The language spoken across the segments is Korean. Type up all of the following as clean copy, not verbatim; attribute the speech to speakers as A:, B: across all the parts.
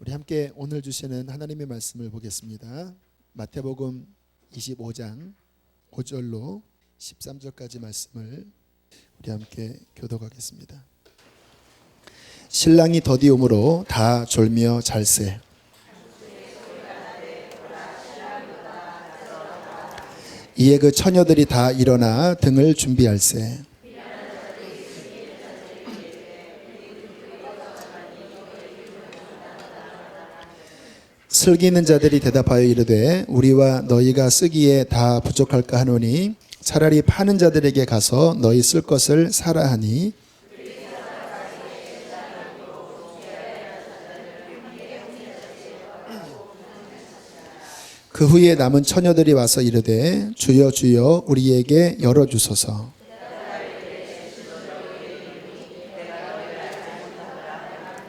A: 우리 함께 오늘 주시는 하나님의 말씀을 보겠습니다. 마태복음 25장 5절로 13절까지 말씀을 우리 함께 교독하겠습니다. 신랑이 더디오므로 다 졸며 잘세. 이에 그 처녀들이 다 일어나 등을 준비할세. 슬기는 자들이 대답하여 이르되 우리와 너희가 쓰기에 다 부족할까 하노니 차라리 파는 자들에게 가서 너희 쓸 것을 사라 하니, 그 후에 남은 처녀들이 와서 이르되 주여 주여 우리에게 열어주소서.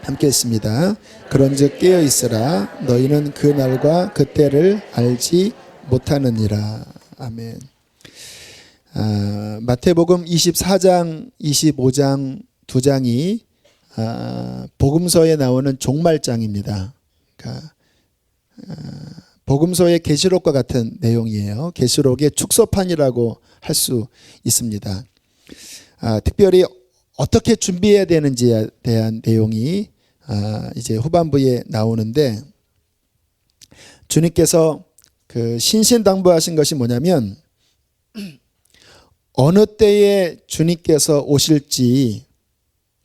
A: 함께 했습니다. 그런즉 깨어 있으라. 너희는 그 날과 그 때를 알지 못하느니라. 아멘. 마태복음 24장, 25장 두 장이 복음서에 나오는 종말장입니다. 그러니까 복음서의 계시록과 같은 내용이에요. 계시록의 축소판이라고 할 수 있습니다. 특별히 어떻게 준비해야 되는지에 대한 내용이 이제 후반부에 나오는데, 주님께서 그 신신당부하신 것이 뭐냐면 어느 때에 주님께서 오실지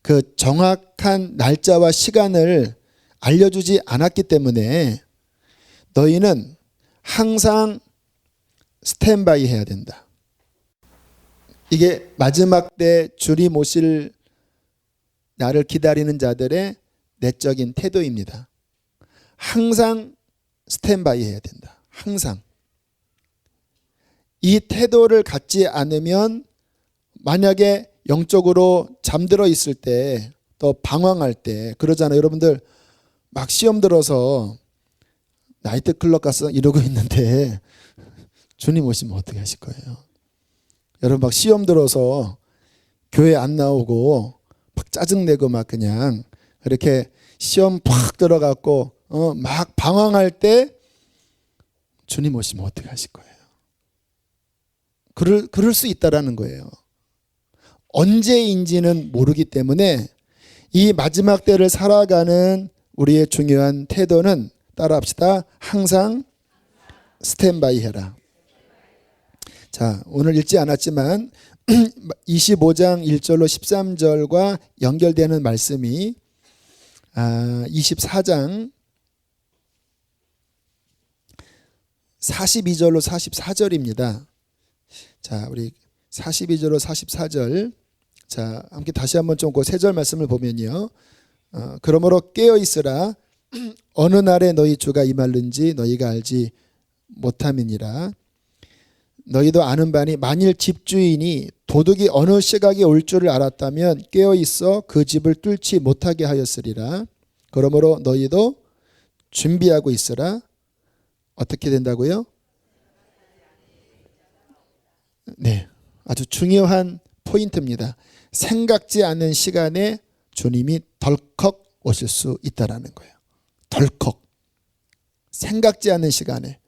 A: 그 정확한 날짜와 시간을 알려주지 않았기 때문에 너희는 항상 스탠바이 해야 된다. 이게 마지막 때 주님 오실 나를 기다리는 자들의 내적인 태도입니다. 항상 스탠바이 해야 된다. 항상. 이 태도를 갖지 않으면 만약에 영적으로 잠들어 있을 때, 또 방황할 때 그러잖아요. 여러분들 막 시험 들어서 나이트클럽 가서 이러고 있는데 주님 오시면 어떻게 하실 거예요? 여러분 막 시험 들어서 교회 안 나오고 막 짜증내고 막 그냥 이렇게 시험 팍 들어갖고 막 방황할 때 주님 오시면 어떻게 하실 거예요? 그럴 수 있다라는 거예요. 언제인지는 모르기 때문에 이 마지막 때를 살아가는 우리의 중요한 태도는, 따라합시다. 항상 스탠바이 해라. 자, 오늘 읽지 않았지만 25장 1절로 13절과 연결되는 말씀이 24장 42절로 44절입니다. 자, 우리 42절로 44절. 자, 함께 다시 한번 좀 그 세 절 말씀을 보면요. 그러므로 깨어 있으라. 어느 날에 너희 주가 임할는지 너희가 알지 못함이니라. 너희도 아는 바니 만일 집주인이 도둑이 어느 시각에 올 줄을 알았다면 깨어 있어 그 집을 뚫지 못하게 하였으리라. 그러므로 너희도 준비하고 있으라. 어떻게 된다고요? 네, 아주 중요한 포인트입니다. 생각지 않은 시간에 주님이 덜컥 오실 수 있다라는 거예요. 덜컥. 생각지 않은 시간에.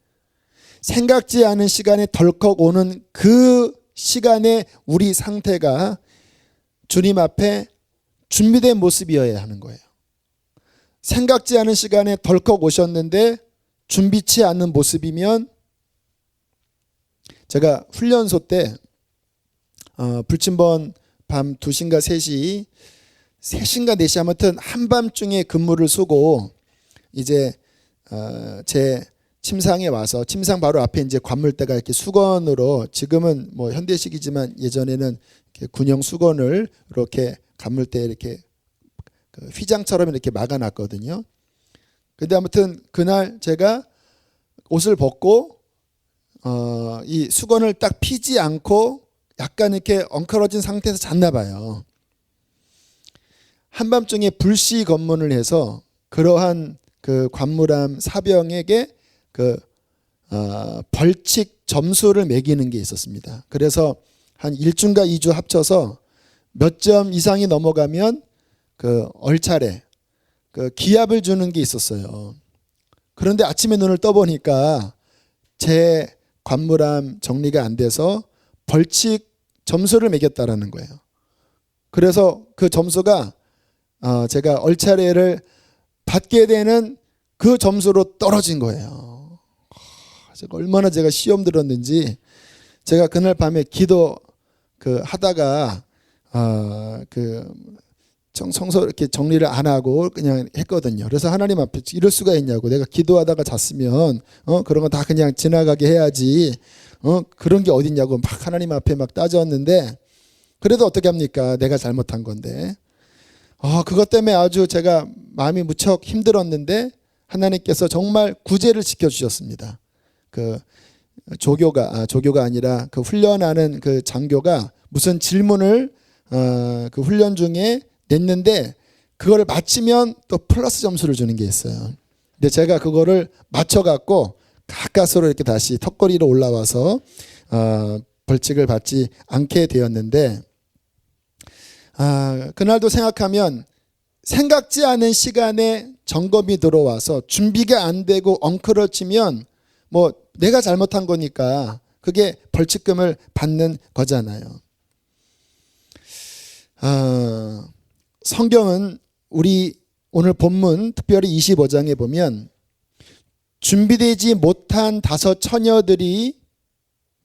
A: 생각지 않은 시간에 덜컥 오는 그 시간에 우리 상태가 주님 앞에 준비된 모습이어야 하는 거예요. 생각지 않은 시간에 덜컥 오셨는데 준비치 않은 모습이면, 제가 훈련소 때 불침번 밤 2시인가 3시인가 4시 아무튼 한밤중에 근무를 쓰고 이제 제 침상에 와서, 침상 바로 앞에 이제 관물대가 이렇게 수건으로, 지금은 뭐 현대식이지만 예전에는 이렇게 군용 수건을 이렇게 관물대에 이렇게 그 휘장처럼 이렇게 막아놨거든요. 근데 아무튼 그날 제가 옷을 벗고 이 수건을 딱 피지 않고 약간 이렇게 엉클어진 상태에서 잤나 봐요. 한밤중에 불시 검문을 해서 그러한 그 관무람 사병에게 그 벌칙 점수를 매기는 게 있었습니다. 그래서 한 1주인가 2주 합쳐서 몇 점 이상이 넘어가면 그 얼차례 그 기합을 주는 게 있었어요. 그런데 아침에 눈을 떠보니까 제 관물함 정리가 안 돼서 벌칙 점수를 매겼다라는 거예요. 그래서 그 점수가 제가 얼차례를 받게 되는 그 점수로 떨어진 거예요. 얼마나 제가 시험 들었는지, 제가 그날 밤에 기도 하다가 성서 이렇게 정리를 안 하고 그냥 했거든요. 그래서 하나님 앞에 이럴 수가 있냐고, 내가 기도하다가 잤으면 그런 거 다 그냥 지나가게 해야지 그런 게 어딨냐고 막 하나님 앞에 막 따졌는데, 그래도 어떻게 합니까? 내가 잘못한 건데. 그것 때문에 아주 제가 마음이 무척 힘들었는데 하나님께서 정말 구제를 시켜주셨습니다. 그 조교가 아니라 그 훈련하는 그 장교가 무슨 질문을 그 훈련 중에 냈는데 그거를 맞히면 또 플러스 점수를 주는 게 있어요. 근데 제가 그거를 맞춰갖고 가까스로 이렇게 다시 턱걸이로 올라와서 벌칙을 받지 않게 되었는데, 그날도 생각하면 생각지 않은 시간에 점검이 들어와서 준비가 안 되고 엉클어지면 뭐 내가 잘못한 거니까 그게 벌칙금을 받는 거잖아요. 성경은 우리 오늘 본문 특별히 25장에 보면 준비되지 못한 5 처녀들이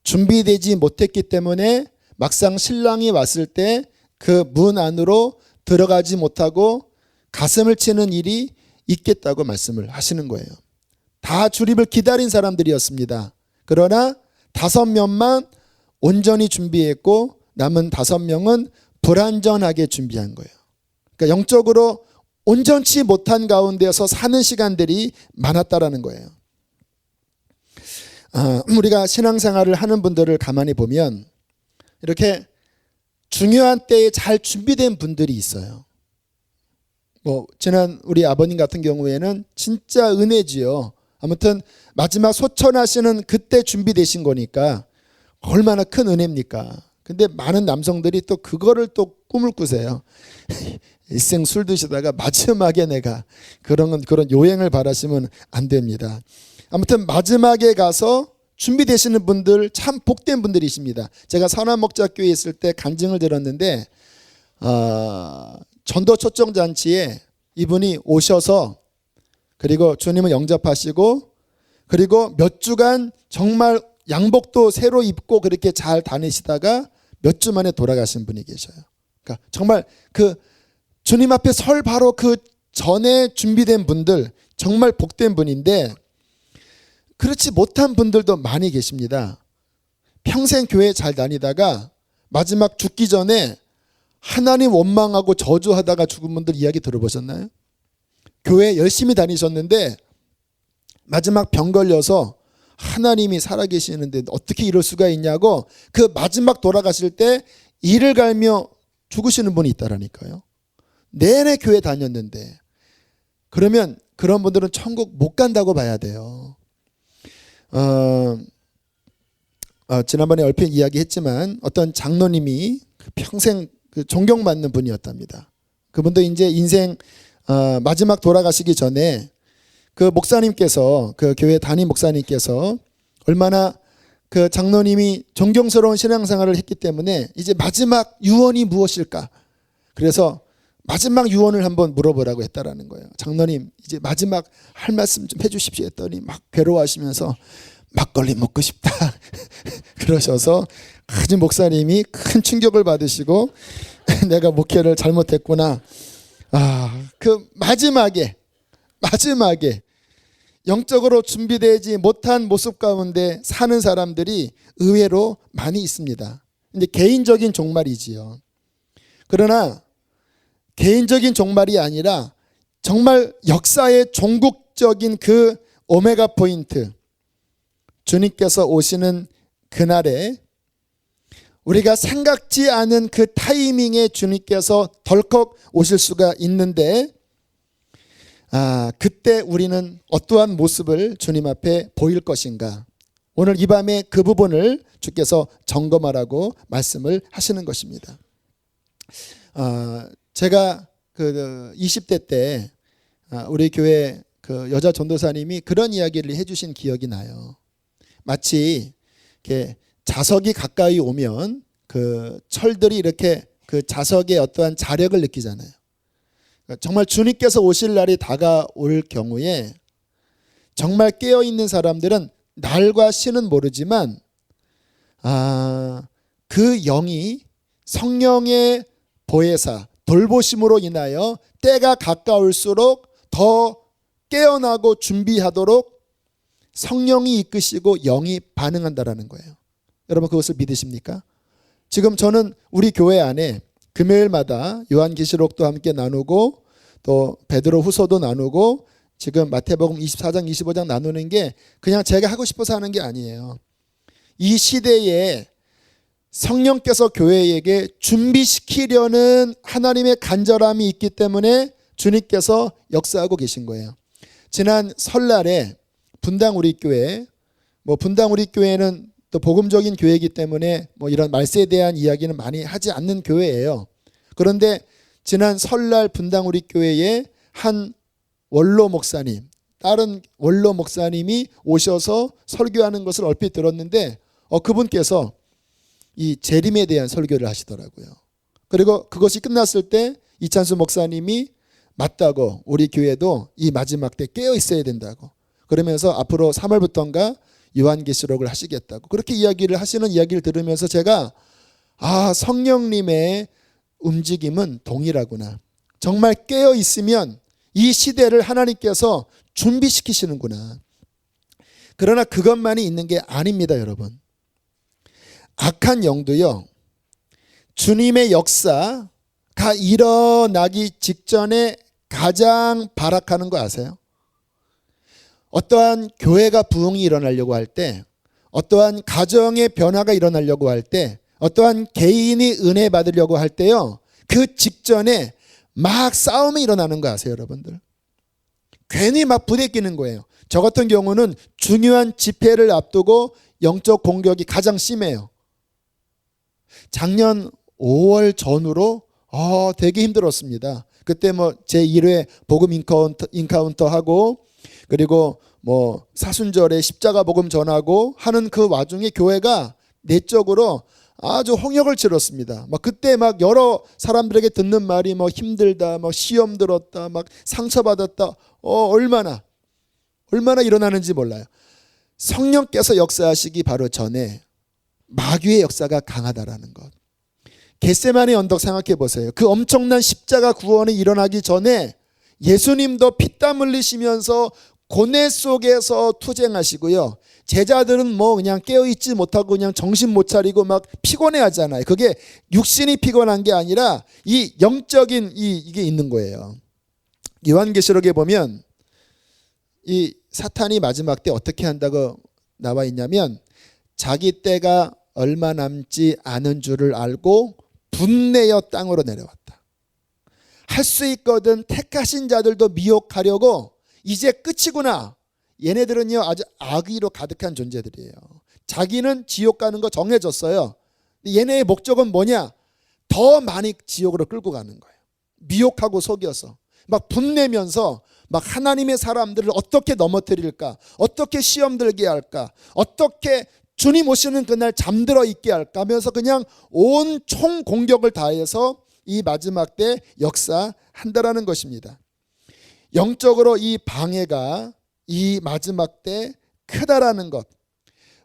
A: 준비되지 못했기 때문에 막상 신랑이 왔을 때 그 문 안으로 들어가지 못하고 가슴을 치는 일이 있겠다고 말씀을 하시는 거예요. 다 출입을 기다린 사람들이었습니다. 그러나 5명만 온전히 준비했고 남은 5명은 불완전하게 준비한 거예요. 그러니까 영적으로 온전치 못한 가운데서 사는 시간들이 많았다라는 거예요. 우리가 신앙생활을 하는 분들을 가만히 보면 이렇게 중요한 때에 잘 준비된 분들이 있어요. 지난 우리 아버님 같은 경우에는 진짜 은혜지요. 아무튼 마지막 소천하시는 그때 준비되신 거니까 얼마나 큰 은혜입니까? 근데 많은 남성들이 또 그거를 또 꿈을 꾸세요. 일생 술 드시다가 마지막에 내가 그런 요행을 바라시면 안 됩니다. 아무튼 마지막에 가서 준비되시는 분들 참 복된 분들이십니다. 제가 선한목자교회에 있을 때 간증을 들었는데 전도 초청잔치에 이분이 오셔서 그리고 주님을 영접하시고 그리고 몇 주간 정말 양복도 새로 입고 그렇게 잘 다니시다가 몇 주 만에 돌아가신 분이 계셔요. 그러니까 정말 그 주님 앞에 설 바로 그 전에 준비된 분들 정말 복된 분인데, 그렇지 못한 분들도 많이 계십니다. 평생 교회 잘 다니다가 마지막 죽기 전에 하나님 원망하고 저주하다가 죽은 분들 이야기 들어보셨나요? 교회 열심히 다니셨는데 마지막 병 걸려서 하나님이 살아계시는데 어떻게 이럴 수가 있냐고 그 마지막 돌아가실 때 이를 갈며 죽으시는 분이 있다라니까요. 내내 교회 다녔는데. 그러면 그런 분들은 천국 못 간다고 봐야 돼요. 지난번에 얼핏 이야기했지만 어떤 장로님이 평생 존경받는 분이었답니다. 그분도 이제 인생 마지막 돌아가시기 전에 그 목사님께서, 그 교회 담임 목사님께서 얼마나 그 장로님이 존경스러운 신앙생활을 했기 때문에 이제 마지막 유언이 무엇일까? 그래서 마지막 유언을 한번 물어보라고 했다라는 거예요. 장로님, 이제 마지막 할 말씀 좀 해주십시오 했더니 막 괴로워하시면서 막걸리 먹고 싶다 그러셔서 아주 목사님이 큰 충격을 받으시고 내가 목회를 잘못했구나. 그 마지막에 영적으로 준비되지 못한 모습 가운데 사는 사람들이 의외로 많이 있습니다. 이제 개인적인 종말이지요. 그러나 개인적인 종말이 아니라 정말 역사의 종국적인 그 오메가 포인트, 주님께서 오시는 그날에 우리가 생각지 않은 그 타이밍에 주님께서 덜컥 오실 수가 있는데, 그때 우리는 어떠한 모습을 주님 앞에 보일 것인가? 오늘 이 밤에 그 부분을 주께서 점검하라고 말씀을 하시는 것입니다. 제가 그 20대 때 우리 교회 그 여자 전도사님이 그런 이야기를 해주신 기억이 나요. 마치 이렇게 자석이 가까이 오면 그 철들이 이렇게 그 자석의 어떠한 자력을 느끼잖아요. 정말 주님께서 오실 날이 다가올 경우에 정말 깨어있는 사람들은 날과 시는 모르지만 그 영이 성령의 보혜사 돌보심으로 인하여 때가 가까울수록 더 깨어나고 준비하도록 성령이 이끄시고 영이 반응한다라는 거예요. 여러분 그것을 믿으십니까? 지금 저는 우리 교회 안에 금요일마다 요한계시록도 함께 나누고 또 베드로 후서도 나누고 지금 마태복음 24장 25장 나누는 게 그냥 제가 하고 싶어서 하는 게 아니에요. 이 시대에 성령께서 교회에게 준비시키려는 하나님의 간절함이 있기 때문에 주님께서 역사하고 계신 거예요. 지난 설날에 분당 우리 교회, 분당 우리 교회는 또 복음적인 교회이기 때문에 이런 말세에 대한 이야기는 많이 하지 않는 교회예요. 그런데 지난 설날 분당 우리 교회에 한 원로 목사님, 다른 원로 목사님이 오셔서 설교하는 것을 얼핏 들었는데 그분께서 이 재림에 대한 설교를 하시더라고요. 그리고 그것이 끝났을 때 이찬수 목사님이 맞다고 우리 교회도 이 마지막 때 깨어 있어야 된다고 그러면서 앞으로 3월부터인가 요한계시록을 하시겠다고 그렇게 이야기를 하시는 이야기를 들으면서 제가 성령님의 움직임은 동일하구나. 정말 깨어 있으면 이 시대를 하나님께서 준비시키시는구나. 그러나 그것만이 있는 게 아닙니다, 여러분. 악한 영도요, 주님의 역사가 일어나기 직전에 가장 발악하는 거 아세요? 어떠한 교회가 부흥이 일어나려고 할 때, 어떠한 가정의 변화가 일어나려고 할 때, 어떠한 개인이 은혜 받으려고 할 때요, 그 직전에 막 싸움이 일어나는 거 아세요, 여러분들? 괜히 막 부대끼는 거예요. 저 같은 경우는 중요한 집회를 앞두고 영적 공격이 가장 심해요. 작년 5월 전후로 되게 힘들었습니다. 그때 제 1회 복음 인카운터 하고 그리고 사순절에 십자가 복음 전하고 하는 그 와중에 교회가 내적으로 아주 홍역을 치렀습니다. 그때 여러 사람들에게 듣는 말이 힘들다, 시험 들었다, 상처받았다. 얼마나 일어나는지 몰라요. 성령께서 역사하시기 바로 전에 마귀의 역사가 강하다라는 것. 겟세마네 언덕 생각해 보세요. 그 엄청난 십자가 구원이 일어나기 전에 예수님도 피땀 흘리시면서 고뇌 속에서 투쟁하시고요. 제자들은 그냥 깨어있지 못하고 그냥 정신 못 차리고 피곤해 하잖아요. 그게 육신이 피곤한 게 아니라 이 영적인 이게 있는 거예요. 요한계시록에 보면 이 사탄이 마지막 때 어떻게 한다고 나와 있냐면 자기 때가 얼마 남지 않은 줄을 알고 분내어 땅으로 내려왔다. 할 수 있거든 택하신 자들도 미혹하려고 이제 끝이구나. 얘네들은요 아주 악의로 가득한 존재들이에요. 자기는 지옥 가는 거 정해졌어요. 얘네의 목적은 뭐냐? 더 많이 지옥으로 끌고 가는 거예요. 미혹하고 속여서 분내면서 하나님의 사람들을 어떻게 넘어뜨릴까? 어떻게 시험 들게 할까? 어떻게 주님 오시는 그날 잠들어 있게 할까 하면서 그냥 온 총 공격을 다해서 이 마지막 때 역사한다라는 것입니다. 영적으로 이 방해가 이 마지막 때 크다라는 것.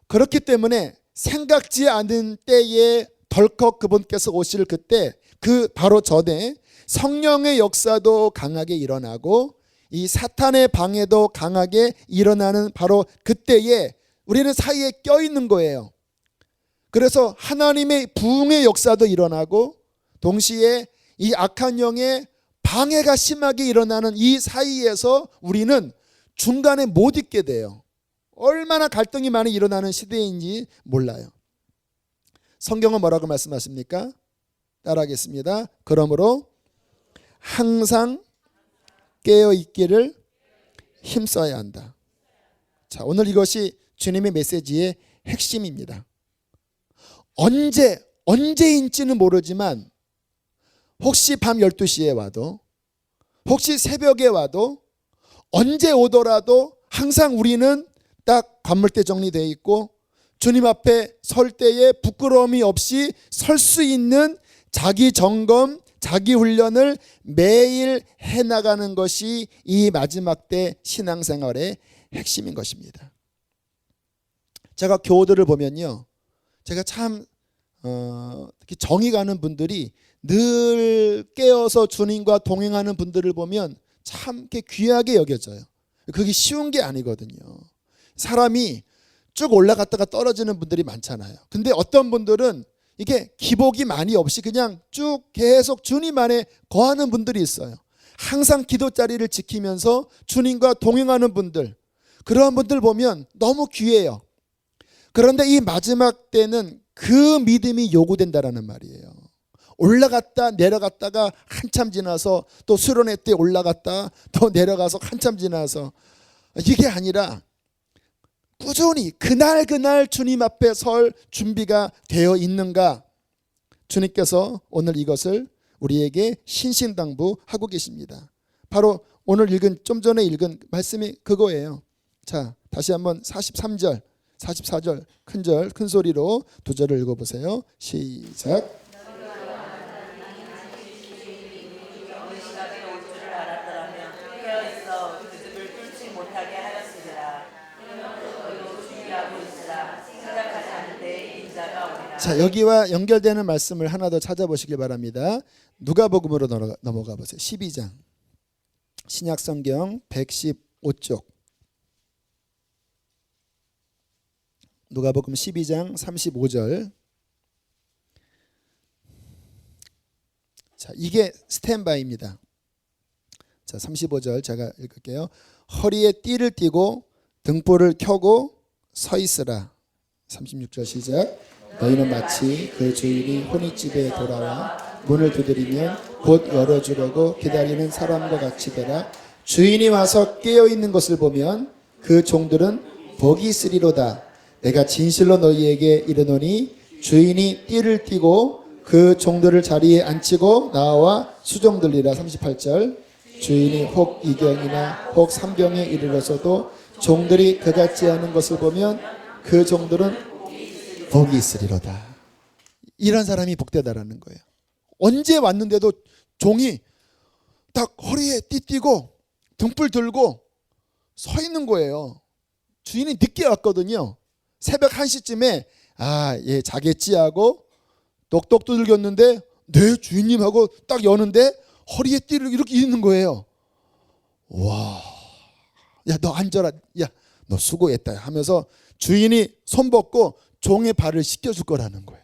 A: 그렇기 때문에 생각지 않은 때에 덜컥 그분께서 오실 그때 그 바로 전에 성령의 역사도 강하게 일어나고 이 사탄의 방해도 강하게 일어나는 바로 그때에 우리는 사이에 껴있는 거예요. 그래서 하나님의 부흥의 역사도 일어나고 동시에 이 악한 영의 방해가 심하게 일어나는 이 사이에서 우리는 중간에 못 있게 돼요. 얼마나 갈등이 많이 일어나는 시대인지 몰라요. 성경은 뭐라고 말씀하십니까? 따라하겠습니다. 그러므로 항상 깨어있기를 힘써야 한다. 자, 오늘 이것이 주님의 메시지의 핵심입니다. 언제인지는 모르지만 혹시 밤 12시에 와도 혹시 새벽에 와도 언제 오더라도 항상 우리는 딱 관물대 정리되어 있고 주님 앞에 설 때에 부끄러움이 없이 설 수 있는 자기 점검, 자기 훈련을 매일 해나가는 것이 이 마지막 때 신앙생활의 핵심인 것입니다. 제가 교우들을 보면요, 제가 참 정이 가는 분들이 늘 깨어서 주님과 동행하는 분들을 보면 참 이렇게 귀하게 여겨져요. 그게 쉬운 게 아니거든요. 사람이 쭉 올라갔다가 떨어지는 분들이 많잖아요. 근데 어떤 분들은 이게 기복이 많이 없이 그냥 쭉 계속 주님 안에 거하는 분들이 있어요. 항상 기도 자리를 지키면서 주님과 동행하는 분들, 그러한 분들 보면 너무 귀해요. 그런데 이 마지막 때는 그 믿음이 요구된다라는 말이에요. 올라갔다 내려갔다가 한참 지나서 또 수련회 때 올라갔다 또 내려가서 한참 지나서, 이게 아니라 꾸준히 그날 주님 앞에 설 준비가 되어 있는가, 주님께서 오늘 이것을 우리에게 신신당부하고 계십니다. 바로 오늘 읽은, 좀 전에 읽은 말씀이 그거예요. 자, 다시 한번 43절 44절 큰 소리로 두 절을 읽어보세요. 시작. 자, 여기와 연결되는 말씀을 하나 더 찾아보시길 바랍니다. 누가복음으로 넘어가 보세요. 12장 신약성경 115쪽 누가복음 12장 35절. 자, 이게 스탠바이입니다. 자, 35절 제가 읽을게요. 허리에 띠를 띠고 등불을 켜고 서 있으라. 36절 시작. 너희는 마치 그 주인이 혼인집에 돌아와 문을 두드리면 곧 열어주려고 기다리는 사람과 같이 되라. 주인이 와서 깨어있는 것을 보면 그 종들은 복이 있으리로다. 내가 진실로 너희에게 이르노니 주인이 띠를 띠고 그 종들을 자리에 앉히고 나와 수종들리라. 38절. 주인이 혹 이경이나 혹 삼경에 이르러서도 종들이 그같지 않은 것을 보면 그 종들은 복이 있으리로다. 이런 사람이 복되다라는 거예요. 언제 왔는데도 종이 딱 허리에 띠 띠고 등불 들고 서 있는 거예요. 주인이 늦게 왔거든요. 새벽 1시쯤에 얘 자겠지 하고 똑똑 두들겼는데 네 주인님하고 딱 여는데 허리에 띠를 이렇게 있는 거예요. 와, 야 너 앉아라, 야 너 수고했다 하면서 주인이 손 벗고 종의 발을 씻겨줄 거라는 거예요.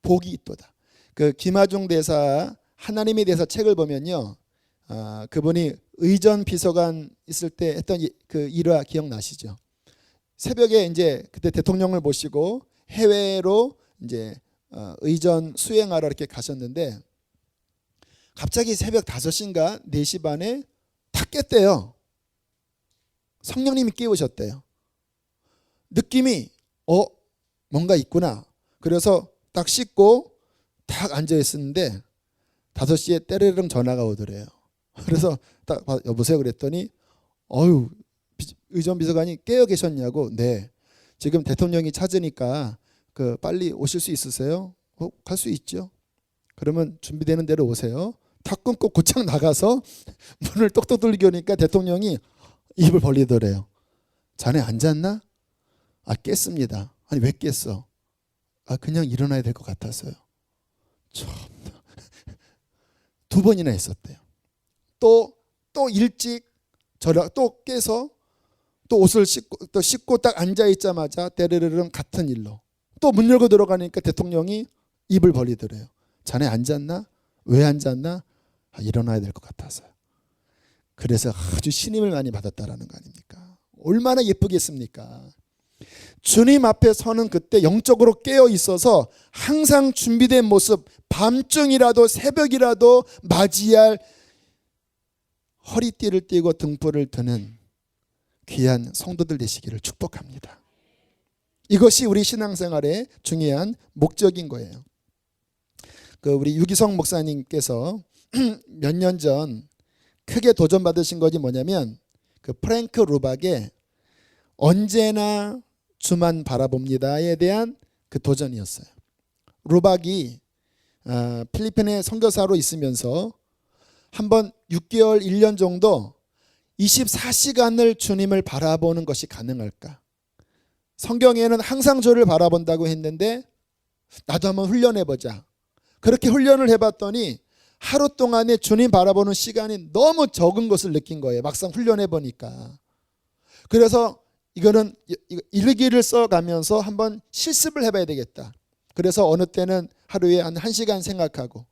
A: 복이 있도다. 그 김하중 대사 하나님에 대해서 책을 보면요, 그분이 의전 비서관 있을 때 했던 그 일화 기억나시죠? 새벽에 이제 그때 대통령을 모시고 해외로 이제 의전 수행하러 이렇게 가셨는데 갑자기 새벽 5시인가 4시 반에 다 깼대요. 성령님이 깨우셨대요. 느낌이 뭔가 있구나. 그래서 딱 씻고 딱 앉아 있었는데 5시에 때르릉 전화가 오더래요. 그래서 딱 여보세요 그랬더니 의전 비서관이 깨어 계셨냐고. 네. 지금 대통령이 찾으니까 그 빨리 오실 수 있으세요? 갈 수 있죠. 그러면 준비되는 대로 오세요. 탁 끊고 곧장 나가서 문을 똑똑 두들겨 오니까 대통령이 입을 벌리더래요. 자네 앉았나? 깼습니다. 아니 왜 깼어? 그냥 일어나야 될 것 같아서요. 참나. 2번이나 했었대요. 또 일찍 또 깨서 또 옷을 씻고 딱 앉아 있자마자 때르르릉 같은 일로 또 문 열고 들어가니까 대통령이 입을 벌리더래요. 자네 앉았나? 왜 앉았나? 일어나야 될 것 같아서요. 그래서 아주 신임을 많이 받았다라는 거 아닙니까? 얼마나 예쁘겠습니까? 주님 앞에 서는 그때 영적으로 깨어 있어서 항상 준비된 모습, 밤중이라도 새벽이라도 맞이할 허리띠를 띠고 등불을 드는 귀한 성도들 되시기를 축복합니다. 이것이 우리 신앙생활의 중요한 목적인 거예요. 우리 유기성 목사님께서 몇 년 전 크게 도전받으신 것이 뭐냐면 그 프랭크 루박의 언제나 주만 바라봅니다에 대한 그 도전이었어요. 루박이 필리핀에 선교사로 있으면서 한번 6개월, 1년 정도 24시간을 주님을 바라보는 것이 가능할까? 성경에는 항상 주를 바라본다고 했는데 나도 한번 훈련해보자. 그렇게 훈련을 해봤더니 하루 동안에 주님 바라보는 시간이 너무 적은 것을 느낀 거예요. 막상 훈련해보니까. 그래서 이거는 일기를 써가면서 한번 실습을 해봐야 되겠다. 그래서 어느 때는 하루에 한 1시간 생각하고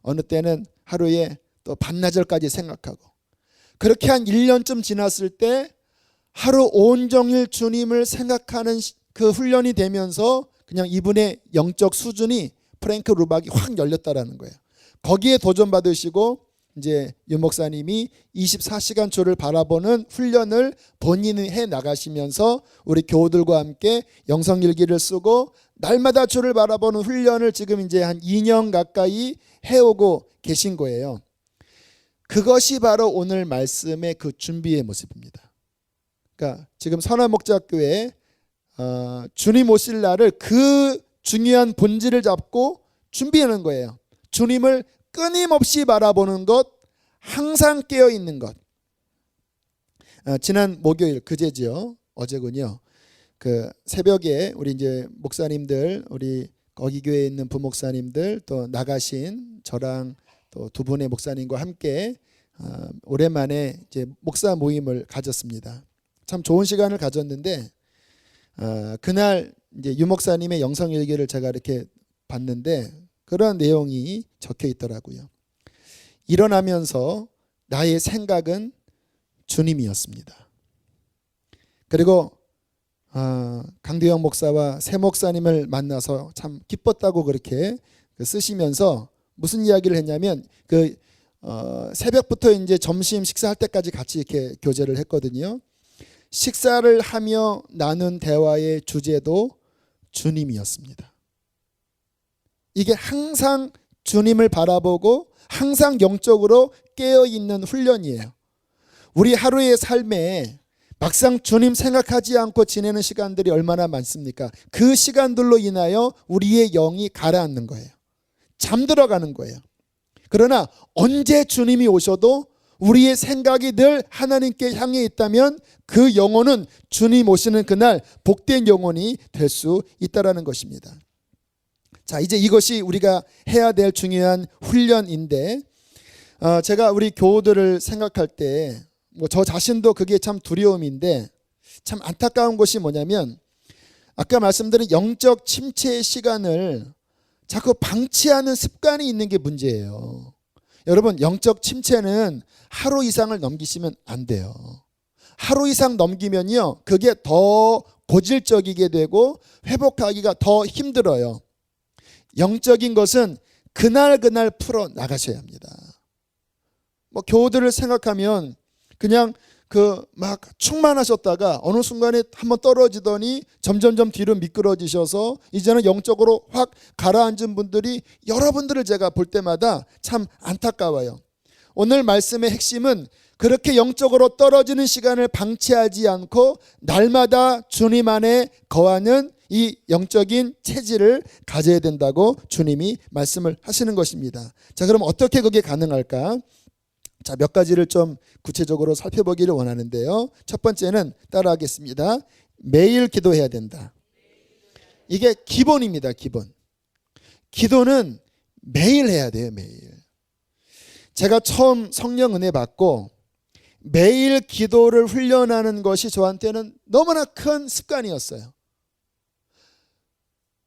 A: 어느 때는 하루에 또 반나절까지 생각하고 그렇게 한 1년쯤 지났을 때 하루 온종일 주님을 생각하는 그 훈련이 되면서 그냥 이분의 영적 수준이 프랭크 루박이 확 열렸다라는 거예요. 거기에 도전받으시고 이제 유 목사님이 24시간 주를 바라보는 훈련을 본인이 해 나가시면서 우리 교우들과 함께 영성일기를 쓰고 날마다 주를 바라보는 훈련을 지금 이제 한 2년 가까이 해오고 계신 거예요. 그것이 바로 오늘 말씀의 그 준비의 모습입니다. 그러니까 지금 선화목자교회 주님 오실 날을 그 중요한 본질을 잡고 준비하는 거예요. 주님을 끊임없이 바라보는 것, 항상 깨어 있는 것. 지난 목요일 그제지요, 어제군요. 그 새벽에 우리 이제 목사님들, 우리 거기 교회에 있는 부목사님들 또 나가신 저랑 또 두 분의 목사님과 함께 오랜만에 이제 목사 모임을 가졌습니다. 참 좋은 시간을 가졌는데 그날 이제 유 목사님의 영성일기를 제가 이렇게 봤는데 그런 내용이 적혀 있더라고요. 일어나면서 나의 생각은 주님이었습니다. 그리고 강대영 목사와 새 목사님을 만나서 참 기뻤다고 그렇게 쓰시면서 무슨 이야기를 했냐면 새벽부터 이제 점심 식사할 때까지 같이 이렇게 교제를 했거든요. 식사를 하며 나눈 대화의 주제도 주님이었습니다. 이게 항상 주님을 바라보고 항상 영적으로 깨어있는 훈련이에요. 우리 하루의 삶에 막상 주님 생각하지 않고 지내는 시간들이 얼마나 많습니까? 그 시간들로 인하여 우리의 영이 가라앉는 거예요. 잠들어가는 거예요. 그러나 언제 주님이 오셔도 우리의 생각이 늘 하나님께 향해 있다면 그 영혼은 주님 오시는 그날 복된 영혼이 될 수 있다는 것입니다. 자, 이제 이것이 우리가 해야 될 중요한 훈련인데 제가 우리 교우들을 생각할 때 저 자신도 그게 참 두려움인데 참 안타까운 것이 뭐냐면 아까 말씀드린 영적 침체의 시간을 자꾸 방치하는 습관이 있는 게 문제예요. 여러분, 영적 침체는 하루 이상을 넘기시면 안 돼요. 하루 이상 넘기면요 그게 더 고질적이게 되고 회복하기가 더 힘들어요. 영적인 것은 그날 풀어 나가셔야 합니다. 교우들을 생각하면 그냥 막 충만하셨다가 어느 순간에 한번 떨어지더니 점점점 뒤로 미끄러지셔서 이제는 영적으로 확 가라앉은 분들이 여러분들을 제가 볼 때마다 참 안타까워요. 오늘 말씀의 핵심은 그렇게 영적으로 떨어지는 시간을 방치하지 않고 날마다 주님 안에 거하는 이 영적인 체질을 가져야 된다고 주님이 말씀을 하시는 것입니다. 자, 그럼 어떻게 그게 가능할까? 자, 몇 가지를 좀 구체적으로 살펴보기를 원하는데요. 첫 번째는 따라하겠습니다. 매일 기도해야 된다. 이게 기본입니다. 기본. 기도는 매일 해야 돼요. 매일. 제가 처음 성령 은혜 받고 매일 기도를 훈련하는 것이 저한테는 너무나 큰 습관이었어요.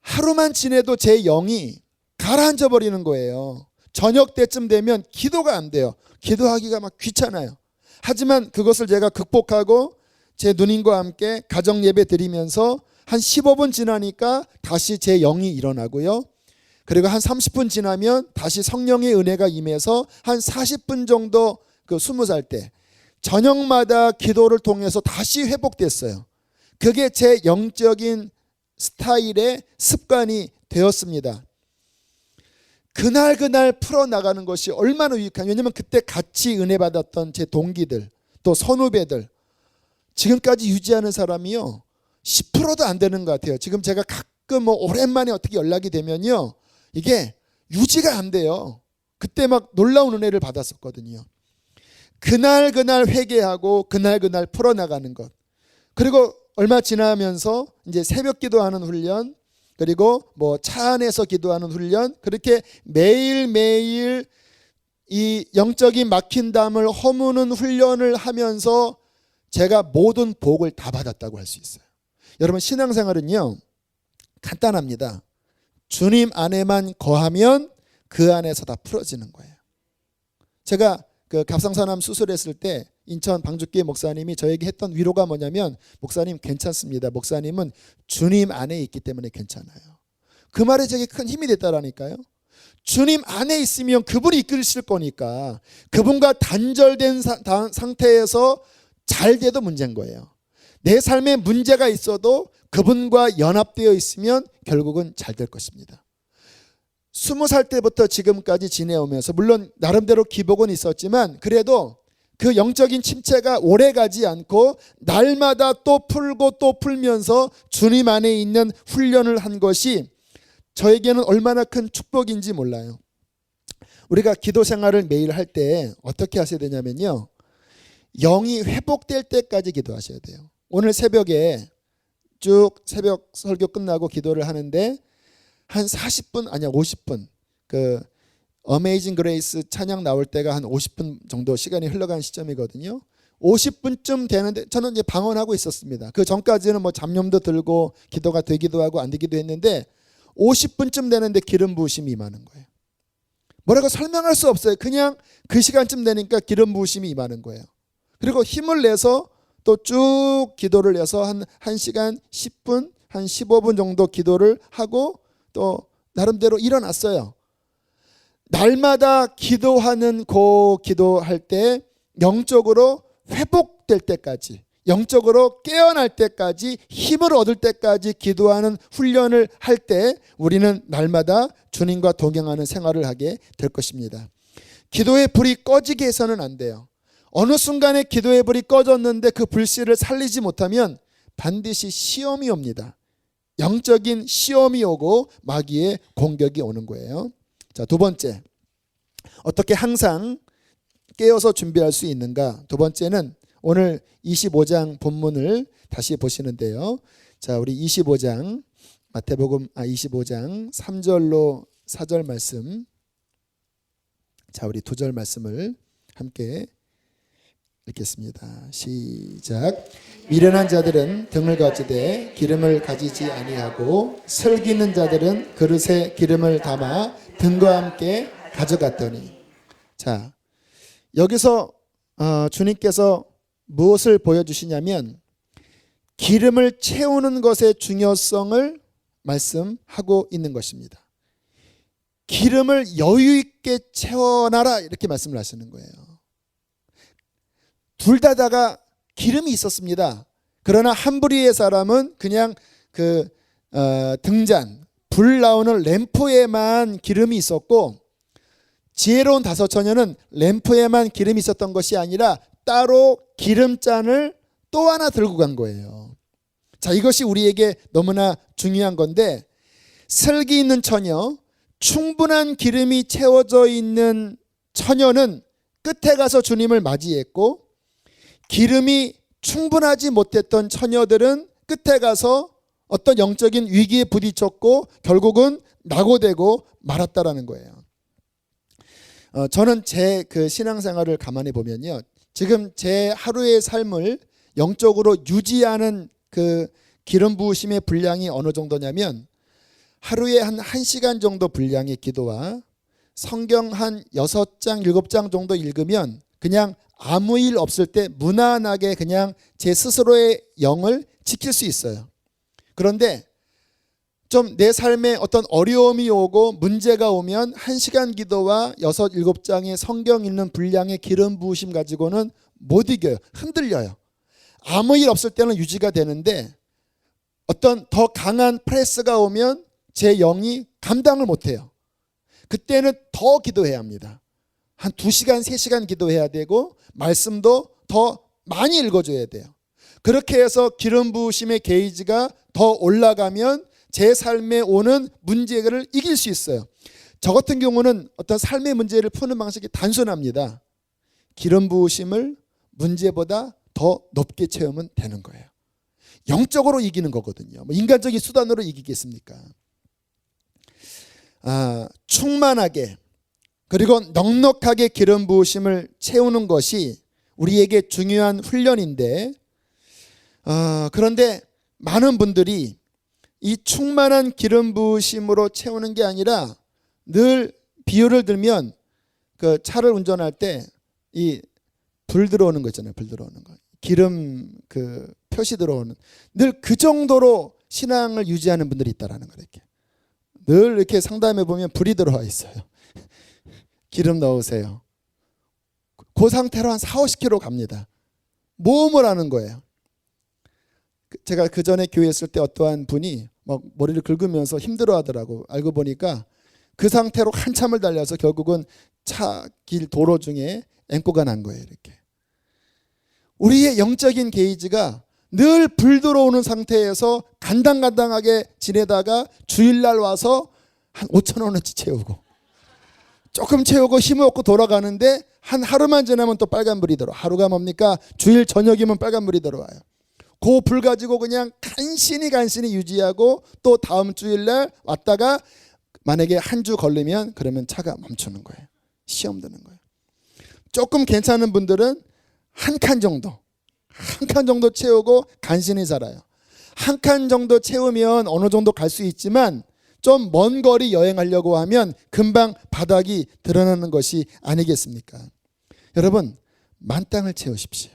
A: 하루만 지내도 제 영이 가라앉아 버리는 거예요. 저녁 때쯤 되면 기도가 안 돼요. 기도하기가 막 귀찮아요. 하지만 그것을 제가 극복하고 제 누님과 함께 가정 예배 드리면서 한 15분 지나니까 다시 제 영이 일어나고요. 그리고 한 30분 지나면 다시 성령의 은혜가 임해서 한 40분 정도 20살 때 저녁마다 기도를 통해서 다시 회복됐어요. 그게 제 영적인 스타일의 습관이 되었습니다. 그날 풀어나가는 것이 얼마나 유익한, 왜냐하면 그때 같이 은혜 받았던 제 동기들 또 선후배들 지금까지 유지하는 사람이요 10%도 안 되는 것 같아요. 지금 제가 가끔 뭐 오랜만에 어떻게 연락이 되면요 이게 유지가 안 돼요. 그때 막 놀라운 은혜를 받았었거든요. 그날 회개하고 그날 풀어나가는 것. 그리고 얼마 지나면서 이제 새벽 기도하는 훈련, 그리고 뭐 차 안에서 기도하는 훈련, 그렇게 매일매일 이 영적인 막힌 담을 허무는 훈련을 하면서 제가 모든 복을 다 받았다고 할 수 있어요. 여러분 신앙생활은요 간단합니다. 주님 안에만 거하면 그 안에서 다 풀어지는 거예요. 제가 그 갑상선암 수술했을 때 인천 방주교회 목사님이 저에게 했던 위로가 뭐냐면, 목사님 괜찮습니다. 목사님은 주님 안에 있기 때문에 괜찮아요. 그 말에 제게 큰 힘이 됐다라니까요. 주님 안에 있으면 그분이 이끌으실 거니까 그분과 단절된 상태에서 잘 돼도 문제인 거예요. 내 삶에 문제가 있어도 그분과 연합되어 있으면 결국은 잘 될 것입니다. 20살 때부터 지금까지 지내오면서 물론 나름대로 기복은 있었지만 그래도 그 영적인 침체가 오래가지 않고 날마다 또 풀고 또 풀면서 주님 안에 있는 훈련을 한 것이 저에게는 얼마나 큰 축복인지 몰라요. 우리가 기도 생활을 매일 할 때 어떻게 하셔야 되냐면요, 영이 회복될 때까지 기도하셔야 돼요. 오늘 새벽에 쭉 새벽 설교 끝나고 기도를 하는데 한 40분 아니야 50분 그 어메이징 그레이스 찬양 나올 때가 한 50분 정도 시간이 흘러간 시점이거든요. 50분쯤 되는데 저는 이제 방언하고 있었습니다. 그 전까지는 뭐 잡념도 들고 기도가 되기도 하고 안 되기도 했는데 50분쯤 되는데 기름 부으심이 임하는 거예요. 뭐라고 설명할 수 없어요. 그냥 그 시간쯤 되니까 기름 부으심이 임하는 거예요. 그리고 힘을 내서 또 쭉 기도를 해서 한 1시간 10분 한 15분 정도 기도를 하고 또 나름대로 일어났어요. 날마다 기도하는 기도할 때 영적으로 회복될 때까지, 영적으로 깨어날 때까지, 힘을 얻을 때까지 기도하는 훈련을 할 때 우리는 날마다 주님과 동행하는 생활을 하게 될 것입니다. 기도의 불이 꺼지게 해서는 안 돼요. 어느 순간에 기도의 불이 꺼졌는데 그 불씨를 살리지 못하면 반드시 시험이 옵니다. 영적인 시험이 오고 마귀의 공격이 오는 거예요. 자, 두 번째, 어떻게 항상 깨어서 준비할 수 있는가? 두 번째는 오늘 25장 본문을 다시 보시는데요. 자, 우리 25장 마태복음 25장 3절로 4절 말씀. 자, 우리 2절 말씀을 함께 읽겠습니다. 시작. 미련한 자들은 등을 가지되 기름을 가지지 아니하고 슬기는 자들은 그릇에 기름을 담아 등과 함께 가져갔더니. 자, 여기서 주님께서 무엇을 보여주시냐면 기름을 채우는 것의 중요성을 말씀하고 있는 것입니다. 기름을 여유 있게 채워놔라 이렇게 말씀을 하시는 거예요. 둘 다가 기름이 있었습니다. 그러나 한 부리의 사람은 그냥 그 등잔 불 나오는 램프에만 기름이 있었고, 지혜로운 다섯 처녀는 램프에만 기름이 있었던 것이 아니라 따로 기름잔을 또 하나 들고 간 거예요. 자, 이것이 우리에게 너무나 중요한 건데, 슬기 있는 처녀, 충분한 기름이 채워져 있는 처녀는 끝에 가서 주님을 맞이했고, 기름이 충분하지 못했던 처녀들은 끝에 가서 어떤 영적인 위기에 부딪혔고 결국은 낙오되고 말았다라는 거예요. 저는 제 그 신앙생활을 가만히 보면요, 지금 제 하루의 삶을 영적으로 유지하는 그 기름 부으심의 분량이 어느 정도냐면, 하루에 한 1시간 정도 분량의 기도와 성경 한 6장 7장 정도 읽으면 그냥 아무 일 없을 때 무난하게 그냥 제 스스로의 영을 지킬 수 있어요. 그런데 좀 내 삶에 어떤 어려움이 오고 문제가 오면 1시간 기도와 6, 7장의 성경 읽는 분량의 기름 부으심 가지고는 못 이겨요. 흔들려요. 아무 일 없을 때는 유지가 되는데 어떤 더 강한 프레스가 오면 제 영이 감당을 못해요. 그때는 더 기도해야 합니다. 한 2시간, 3시간 기도해야 되고 말씀도 더 많이 읽어줘야 돼요. 그렇게 해서 기름 부으심의 게이지가 더 올라가면 제 삶에 오는 문제를 이길 수 있어요. 저 같은 경우는 어떤 삶의 문제를 푸는 방식이 단순합니다. 기름 부으심을 문제보다 더 높게 채우면 되는 거예요. 영적으로 이기는 거거든요. 뭐 인간적인 수단으로 이기겠습니까? 충만하게 그리고 넉넉하게 기름 부으심을 채우는 것이 우리에게 중요한 훈련인데 그런데 많은 분들이 이 충만한 기름 부으심으로 채우는 게 아니라 늘 비유를 들면 그 차를 운전할 때 이 불 들어오는 거 있잖아요. 불 들어오는 거. 기름 그 표시 들어오는 늘 그 정도로 신앙을 유지하는 분들이 있다라는 거예요. 이렇게. 늘 이렇게 상담해 보면 불이 들어와 있어요. 기름 넣으세요. 그 상태로 한 4-50km 갑니다. 모험을 하는 거예요. 제가 그 전에 교회 있을 때 어떠한 분이 막 머리를 긁으면서 힘들어 하더라고. 알고 보니까 그 상태로 한참을 달려서 결국은 차 길 도로 중에 앵꼬가 난 거예요. 이렇게. 우리의 영적인 게이지가 늘 불 들어오는 상태에서 간당간당하게 지내다가 주일날 와서 한 5,000원어치 채우고 조금 채우고 힘을 얻고 돌아가는데 한 하루만 지나면 또 빨간불이 들어와. 하루가 뭡니까? 주일 저녁이면 빨간불이 들어와요. 그 불 가지고 그냥 간신히 유지하고 또 다음 주일날 왔다가 만약에 한 주 걸리면 그러면 차가 멈추는 거예요. 시험 드는 거예요. 조금 괜찮은 분들은 한 칸 정도 채우고 간신히 살아요. 한 칸 정도 채우면 어느 정도 갈 수 있지만 좀 먼 거리 여행하려고 하면 금방 바닥이 드러나는 것이 아니겠습니까? 여러분, 만땅을 채우십시오.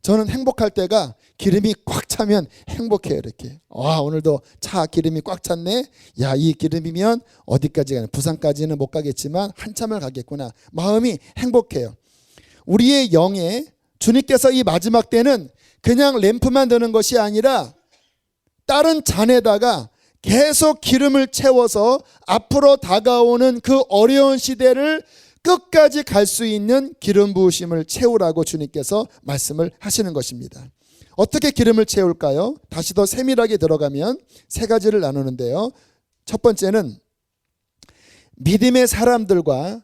A: 저는 행복할 때가 기름이 꽉 차면 행복해요. 이렇게. 와, 오늘도 차 기름이 꽉 찼네. 야, 이 기름이면 어디까지 가냐. 부산까지는 못 가겠지만 한참을 가겠구나. 마음이 행복해요. 우리의 영에 주님께서 이 마지막 때는 그냥 램프만 드는 것이 아니라 다른 잔에다가 계속 기름을 채워서 앞으로 다가오는 그 어려운 시대를 끝까지 갈 수 있는 기름 부으심을 채우라고 주님께서 말씀을 하시는 것입니다. 어떻게 기름을 채울까요? 다시 더 세밀하게 들어가면 3가지를 나누는데요. 첫 번째는 믿음의 사람들과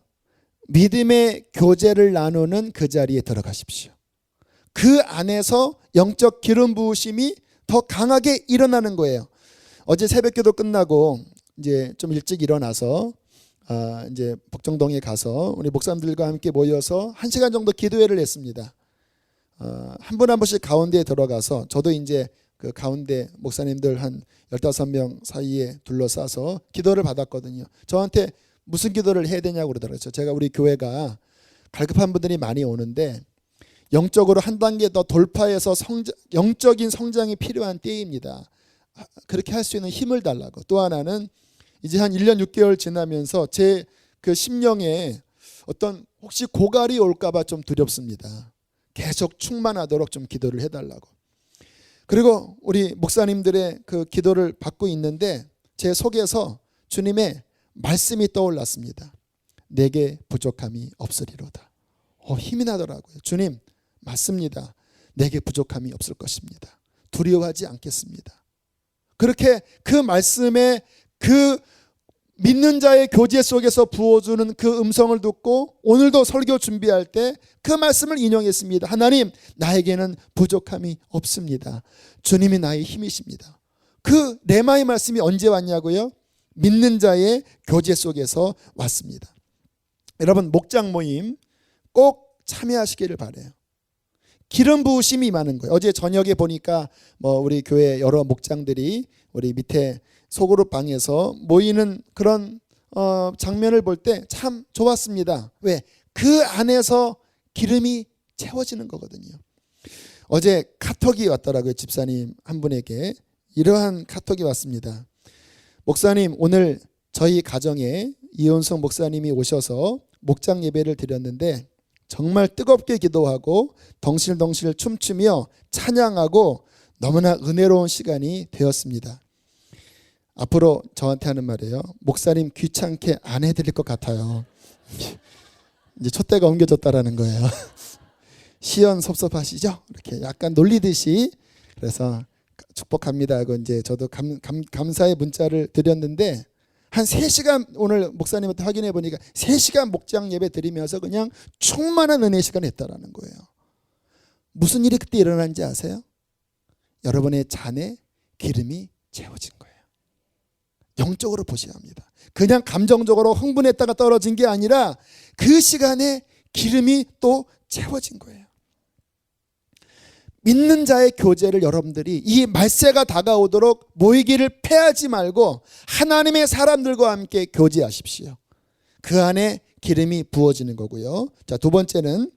A: 믿음의 교제를 나누는 그 자리에 들어가십시오. 그 안에서 영적 기름 부으심이 더 강하게 일어나는 거예요. 어제 새벽기도 끝나고 이제 좀 일찍 일어나서 이제 복정동에 가서 우리 목사님들과 함께 모여서 1시간 정도 기도회를 했습니다. 한 분 한 분씩 가운데에 들어가서 저도 이제 그 가운데 목사님들 한 15명 사이에 둘러싸서 기도를 받았거든요. 저한테 무슨 기도를 해야 되냐고 그러더라고요. 제가 우리 교회가 갈급한 분들이 많이 오는데 영적으로 한 단계 더 돌파해서 영적인 성장이 필요한 때입니다. 그렇게 할 수 있는 힘을 달라고. 또 하나는 이제 한 1년 6개월 지나면서 제 그 심령에 어떤 혹시 고갈이 올까봐 좀 두렵습니다. 계속 충만하도록 좀 기도를 해달라고. 그리고 우리 목사님들의 그 기도를 받고 있는데 제 속에서 주님의 말씀이 떠올랐습니다. 내게 부족함이 없으리로다. 힘이 나더라고요. 주님, 맞습니다. 내게 부족함이 없을 것입니다. 두려워하지 않겠습니다. 그렇게 그 말씀에 그 믿는 자의 교제 속에서 부어주는 그 음성을 듣고 오늘도 설교 준비할 때 그 말씀을 인용했습니다. 하나님, 나에게는 부족함이 없습니다. 주님이 나의 힘이십니다. 그 레마의 말씀이 언제 왔냐고요? 믿는 자의 교제 속에서 왔습니다. 여러분, 목장 모임 꼭 참여하시기를 바라요. 기름 부으심이 임하는 거예요. 어제 저녁에 보니까 우리 교회 여러 목장들이 우리 밑에 소그룹 방에서 모이는 그런 장면을 볼 때 참 좋았습니다. 왜? 그 안에서 기름이 채워지는 거거든요. 어제 카톡이 왔더라고요. 집사님 한 분에게 이러한 카톡이 왔습니다. 목사님, 오늘 저희 가정에 이혼성 목사님이 오셔서 목장 예배를 드렸는데 정말 뜨겁게 기도하고 덩실덩실 춤추며 찬양하고 너무나 은혜로운 시간이 되었습니다. 앞으로 저한테 하는 말이에요. 목사님 귀찮게 안 해드릴 것 같아요. 이제 촛대가 옮겨졌다라는 거예요. 시연 섭섭하시죠? 이렇게 약간 놀리듯이. 그래서 축복합니다 하고 이제 저도 감사의 문자를 드렸는데 한 3시간 오늘 목사님한테 확인해 보니까 3시간 목장 예배 드리면서 그냥 충만한 은혜 시간을 했다라는 거예요. 무슨 일이 그때 일어난지 아세요? 여러분의 잔에 기름이 채워진 거예요. 영적으로 보셔야 합니다. 그냥 감정적으로 흥분했다가 떨어진 게 아니라 그 시간에 기름이 또 채워진 거예요. 믿는 자의 교제를 여러분들이 이 말세가 다가오도록 모이기를 패하지 말고 하나님의 사람들과 함께 교제하십시오. 그 안에 기름이 부어지는 거고요. 자, 두 번째는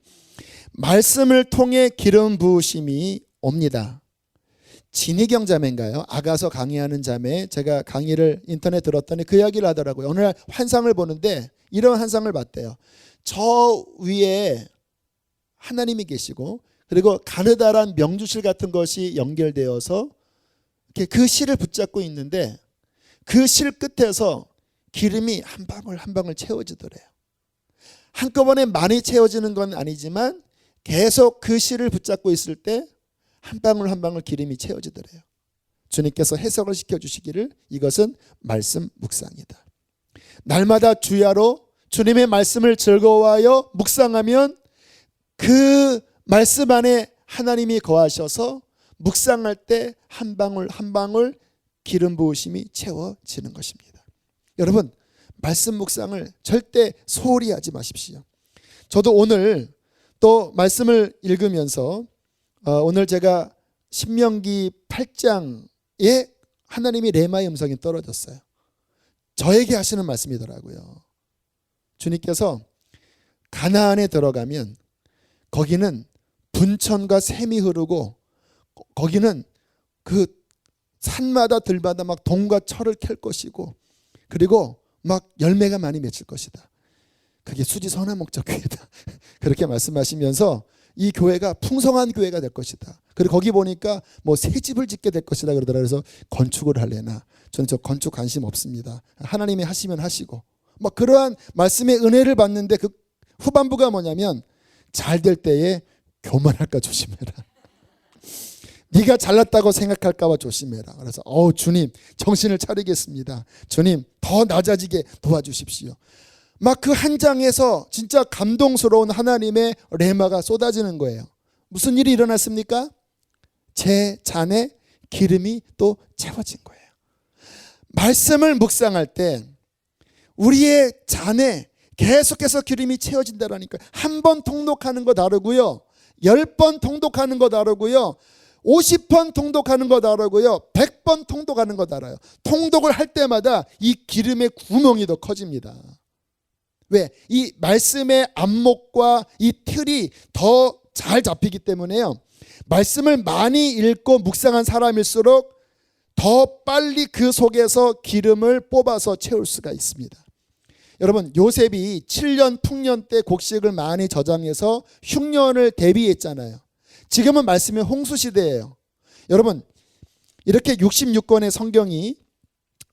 A: 말씀을 통해 기름 부으심이 옵니다. 진희경 자매인가요? 아가서 강의하는 자매, 제가 강의를 인터넷 들었더니 그 이야기를 하더라고요. 어느 날 환상을 보는데 이런 환상을 봤대요. 저 위에 하나님이 계시고 그리고 가느다란 명주실 같은 것이 연결되어서 이렇게 그 실을 붙잡고 있는데 그 실 끝에서 기름이 한 방울 한 방울 채워지더래요. 한꺼번에 많이 채워지는 건 아니지만 계속 그 실을 붙잡고 있을 때 한 방울 한 방울 기름이 채워지더래요. 주님께서 해석을 시켜주시기를 이것은 말씀 묵상이다. 날마다 주야로 주님의 말씀을 즐거워하여 묵상하면 그 말씀 안에 하나님이 거하셔서 묵상할 때 한 방울 한 방울 기름 부으심이 채워지는 것입니다. 여러분, 말씀 묵상을 절대 소홀히 하지 마십시오. 저도 오늘 또 말씀을 읽으면서 오늘 제가 신명기 8장에 하나님이 레마의 음성이 떨어졌어요. 저에게 하시는 말씀이더라고요. 주님께서 가나안에 들어가면 거기는 분천과 샘이 흐르고 거기는 그 산마다 들마다 막 동과 철을 캘 것이고 그리고 막 열매가 많이 맺힐 것이다. 그게 수지 선한 목적 교회다. 그렇게 말씀하시면서 이 교회가 풍성한 교회가 될 것이다. 그리고 거기 보니까 뭐 새 집을 짓게 될 것이다 그러더라. 그래서 건축을 할래나 저는 저 건축 관심 없습니다. 하나님이 하시면 하시고 막 그러한 말씀의 은혜를 받는데 그 후반부가 뭐냐면 잘 될 때에 교만할까 조심해라. 네가 잘났다고 생각할까 봐 조심해라. 그래서 주님 정신을 차리겠습니다. 주님 더 낮아지게 도와주십시오. 막 그 한 장에서 진짜 감동스러운 하나님의 레마가 쏟아지는 거예요. 무슨 일이 일어났습니까? 제 잔에 기름이 또 채워진 거예요. 말씀을 묵상할 때 우리의 잔에 계속해서 기름이 채워진다라니까요. 한 번 통독하는 거 다르고요. 10번 통독하는 거 다르고요. 50번 통독하는 거 다르고요. 100번 통독하는 거 달라요. 통독을 할 때마다 이 기름의 구멍이 더 커집니다. 왜? 이 말씀의 안목과 이 틀이 더 잘 잡히기 때문에요. 말씀을 많이 읽고 묵상한 사람일수록 더 빨리 그 속에서 기름을 뽑아서 채울 수가 있습니다. 여러분, 요셉이 7년 풍년 때 곡식을 많이 저장해서 흉년을 대비했잖아요. 지금은 말씀의 홍수시대예요. 여러분, 이렇게 66권의 성경이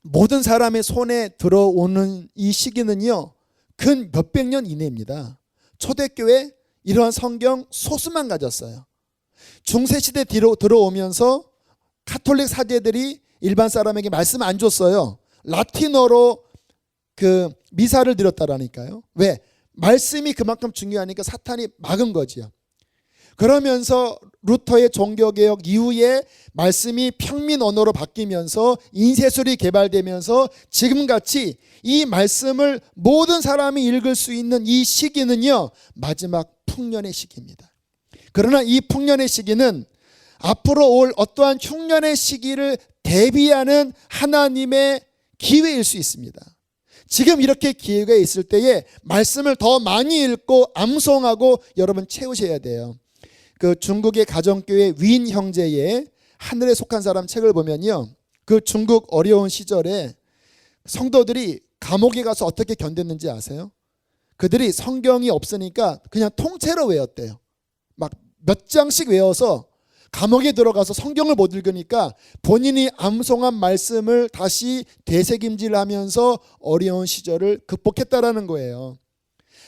A: 모든 사람의 손에 들어오는 이 시기는요, 근 몇백 년 이내입니다. 초대교회 이러한 성경 소수만 가졌어요. 중세시대 뒤로 들어오면서 가톨릭 사제들이 일반 사람에게 말씀 안 줬어요. 라틴어로 그 미사를 드렸다라니까요. 왜? 말씀이 그만큼 중요하니까 사탄이 막은 거지요. 그러면서 루터의 종교개혁 이후에 말씀이 평민 언어로 바뀌면서 인쇄술이 개발되면서 지금같이 이 말씀을 모든 사람이 읽을 수 있는 이 시기는요, 마지막 풍년의 시기입니다. 그러나 이 풍년의 시기는 앞으로 올 어떠한 흉년의 시기를 대비하는 하나님의 기회일 수 있습니다. 지금 이렇게 기회가 있을 때에 말씀을 더 많이 읽고 암송하고 여러분 채우셔야 돼요. 그 중국의 가정교회 윈 형제의 하늘에 속한 사람 책을 보면요, 그 중국 어려운 시절에 성도들이 감옥에 가서 어떻게 견뎠는지 아세요? 그들이 성경이 없으니까 그냥 통째로 외웠대요. 막 몇 장씩 외워서 감옥에 들어가서 성경을 못 읽으니까 본인이 암송한 말씀을 다시 되새김질하면서 어려운 시절을 극복했다라는 거예요.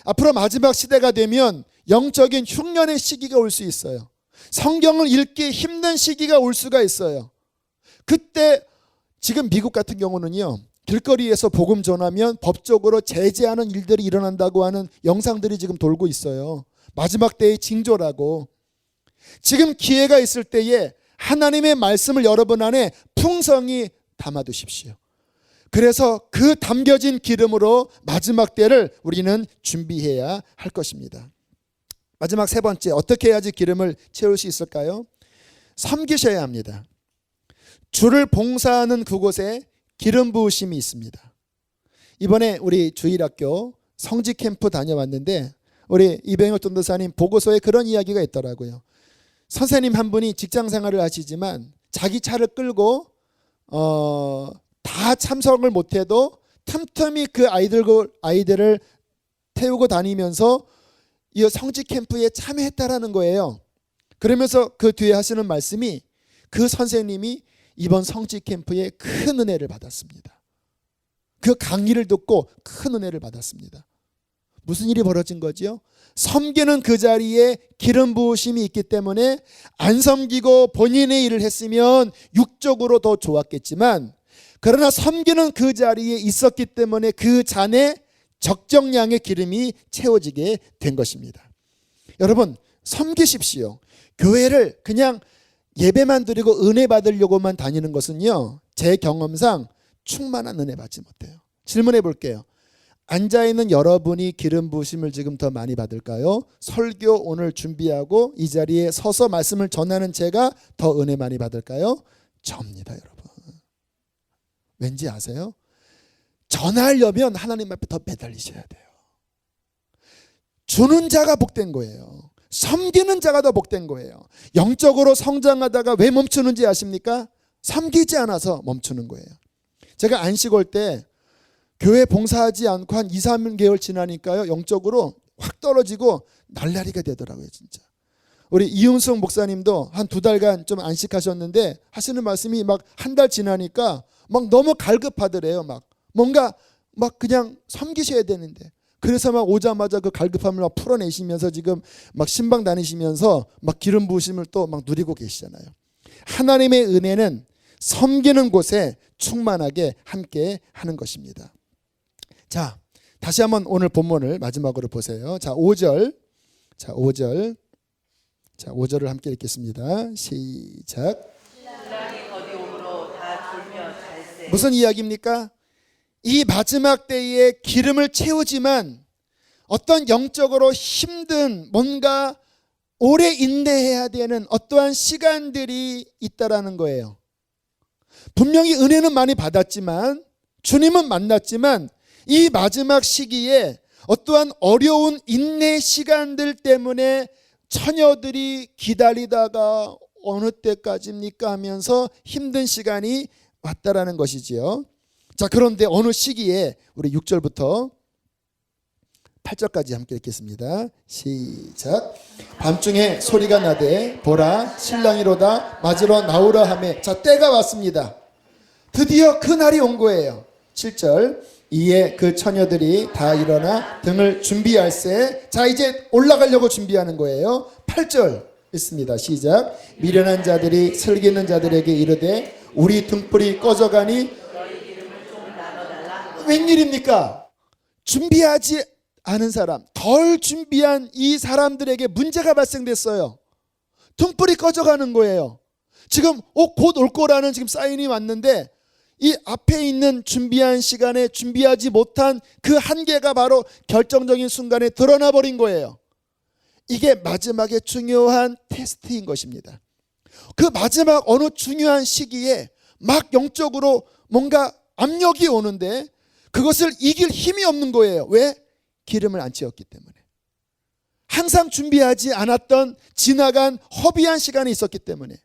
A: 앞으로 마지막 시대가 되면 영적인 흉년의 시기가 올 수 있어요. 성경을 읽기 힘든 시기가 올 수가 있어요. 그때 지금 미국 같은 경우는요, 길거리에서 복음 전하면 법적으로 제재하는 일들이 일어난다고 하는 영상들이 지금 돌고 있어요. 마지막 때의 징조라고. 지금 기회가 있을 때에 하나님의 말씀을 여러분 안에 풍성히 담아두십시오. 그래서 그 담겨진 기름으로 마지막 때를 우리는 준비해야 할 것입니다. 마지막 세 번째, 어떻게 해야지 기름을 채울 수 있을까요? 섬기셔야 합니다. 주를 봉사하는 그곳에 기름 부으심이 있습니다. 이번에 우리 주일학교 성지 캠프 다녀왔는데 우리 이병혁 전도사님 보고서에 그런 이야기가 있더라고요. 선생님 한 분이 직장 생활을 하시지만 자기 차를 끌고 다 참석을 못해도 틈틈이 그 아이들을 태우고 다니면서 이 성지 캠프에 참여했다라는 거예요. 그러면서 그 뒤에 하시는 말씀이 그 선생님이 이번 성지 캠프에 큰 은혜를 받았습니다. 그 강의를 듣고 큰 은혜를 받았습니다. 무슨 일이 벌어진 거지요? 섬기는 그 자리에 기름 부으심이 있기 때문에 안 섬기고 본인의 일을 했으면 육적으로 더 좋았겠지만, 그러나 섬기는 그 자리에 있었기 때문에 그 잔에 적정량의 기름이 채워지게 된 것입니다. 여러분, 섬기십시오. 교회를 그냥 예배만 드리고 은혜 받으려고만 다니는 것은요, 제 경험상 충만한 은혜 받지 못해요. 질문해 볼게요. 앉아있는 여러분이 기름 부으심을 지금 더 많이 받을까요? 설교 오늘 준비하고 이 자리에 서서 말씀을 전하는 제가 더 은혜 많이 받을까요? 접니다, 여러분. 왠지 아세요? 전하려면 하나님 앞에 더 매달리셔야 돼요. 주는 자가 복된 거예요. 섬기는 자가 더 복된 거예요. 영적으로 성장하다가 왜 멈추는지 아십니까? 섬기지 않아서 멈추는 거예요. 제가 안식 올 때 교회 봉사하지 않고 한 2, 3개월 지나니까요, 영적으로 확 떨어지고 날라리가 되더라고요, 진짜. 우리 이윤숙 목사님도 한 2달간 좀 안식하셨는데 하시는 말씀이 막 한 달 지나니까 막 너무 갈급하더래요. 막 뭔가 막 그냥 섬기셔야 되는데. 그래서 막 오자마자 그 갈급함을 막 풀어내시면서 지금 막 신방 다니시면서 막 기름 부으심을 또 막 누리고 계시잖아요. 하나님의 은혜는 섬기는 곳에 충만하게 함께 하는 것입니다. 자, 다시 한번 오늘 본문을 마지막으로 보세요. 자, 5절. 자, 5절. 자, 5절을 함께 읽겠습니다. 시작.
B: 신랑이 거디오므로 다 졸며 잘세.
A: 무슨 이야기입니까? 이 마지막 때에 기름을 채우지만 어떤 영적으로 힘든, 뭔가 오래 인내해야 되는 어떠한 시간들이 있다라는 거예요. 분명히 은혜는 많이 받았지만, 주님은 만났지만 이 마지막 시기에 어떠한 어려운 인내 시간들 때문에 처녀들이 기다리다가 어느 때까지입니까 하면서 힘든 시간이 왔다라는 것이지요. 자, 그런데 어느 시기에 우리 6절부터 8절까지 함께 읽겠습니다. 시작. 밤중에 소리가 나되 보라 신랑이로다 맞으러 나오라 하매. 자, 때가 왔습니다. 드디어 그 날이 온 거예요. 7절. 이에 그 처녀들이 다 일어나 등을 준비할세. 자, 이제 올라가려고 준비하는 거예요. 8절 있습니다. 시작. 미련한 자들이 슬기는 자들에게 이르되 우리 등불이 꺼져가니 웬일입니까? 준비하지 않은 사람, 덜 준비한 이 사람들에게 문제가 발생됐어요. 등불이 꺼져가는 거예요. 지금 곧 올 거라는 지금 사인이 왔는데 이 앞에 있는 준비한 시간에 준비하지 못한 그 한계가 바로 결정적인 순간에 드러나 버린 거예요. 이게 마지막에 중요한 테스트인 것입니다. 그 마지막 어느 중요한 시기에 막 영적으로 뭔가 압력이 오는데 그것을 이길 힘이 없는 거예요. 왜? 기름을 안 채웠기 때문에. 항상 준비하지 않았던 지나간 허비한 시간이 있었기 때문에.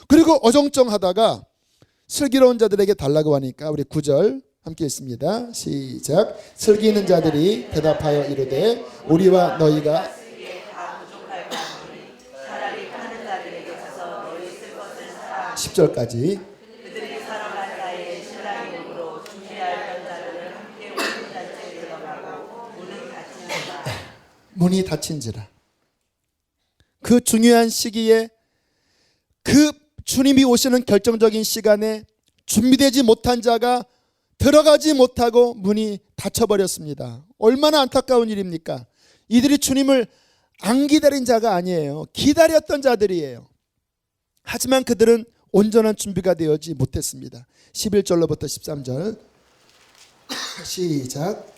A: 그리고 어정쩡하다가 슬기로운 자들에게 달라고 하니까 우리 9절 함께 읽습니다. 시작. 슬기 있는 자들이 대답하여 이르되 우리와 너희가
B: 다 부족할 만하니 차라리 하는 자들에게 가서 너희
A: 10절까지.
B: 그들이 살아갈 사이에 신랑이 오므로 준비할 변자들은 함께 오는 잔치에 들어가고 문은 닫힌지라.
A: 문이 닫힌지라. 그 중요한 시기에, 그 주님이 오시는 결정적인 시간에 준비되지 못한 자가 들어가지 못하고 문이 닫혀버렸습니다. 얼마나 안타까운 일입니까? 이들이 주님을 안 기다린 자가 아니에요. 기다렸던 자들이에요. 하지만 그들은 온전한 준비가 되어지 못했습니다. 11절로부터 13절 시작.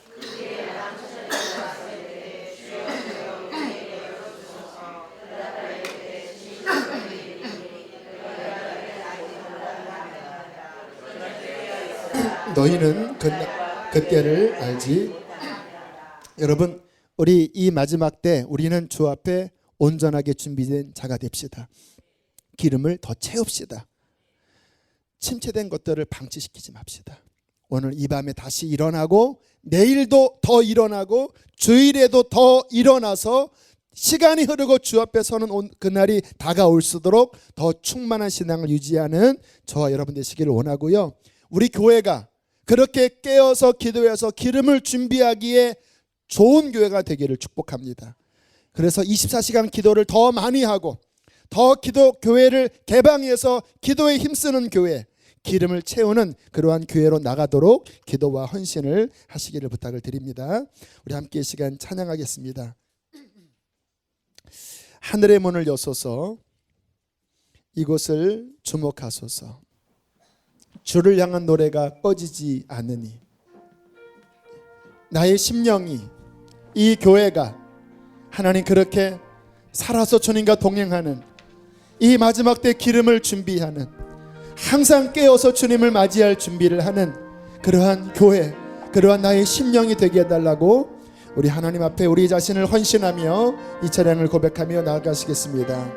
A: 너희는 그때를 알지. 여러분, 우리 이 마지막 때 우리는 주 앞에 온전하게 준비된 자가 됩시다. 기름을 더 채웁시다. 침체된 것들을 방치시키지 맙시다. 오늘 이 밤에 다시 일어나고 내일도 더 일어나고 주일에도 더 일어나서 시간이 흐르고 주 앞에 서는 그날이 다가올수록 더 충만한 신앙을 유지하는 저와 여러분 되시기를 원하고요. 우리 교회가 그렇게 깨어서 기도해서 기름을 준비하기에 좋은 교회가 되기를 축복합니다. 그래서 24시간 기도를 더 많이 하고 더 교회를 개방해서 기도에 힘쓰는 교회, 기름을 채우는 그러한 교회로 나가도록 기도와 헌신을 하시기를 부탁을 드립니다. 우리 함께 이 시간 찬양하겠습니다. 하늘의 문을 여소서, 이곳을 주목하소서. 주를 향한 노래가 꺼지지 않으니, 나의 심령이, 이 교회가 하나님 그렇게 살아서 주님과 동행하는 이 마지막 때 기름을 준비하는, 항상 깨어서 주님을 맞이할 준비를 하는 그러한 교회, 그러한 나의 심령이 되게 해달라고 우리 하나님 앞에 우리 자신을 헌신하며 이 찬양을 고백하며 나아가시겠습니다.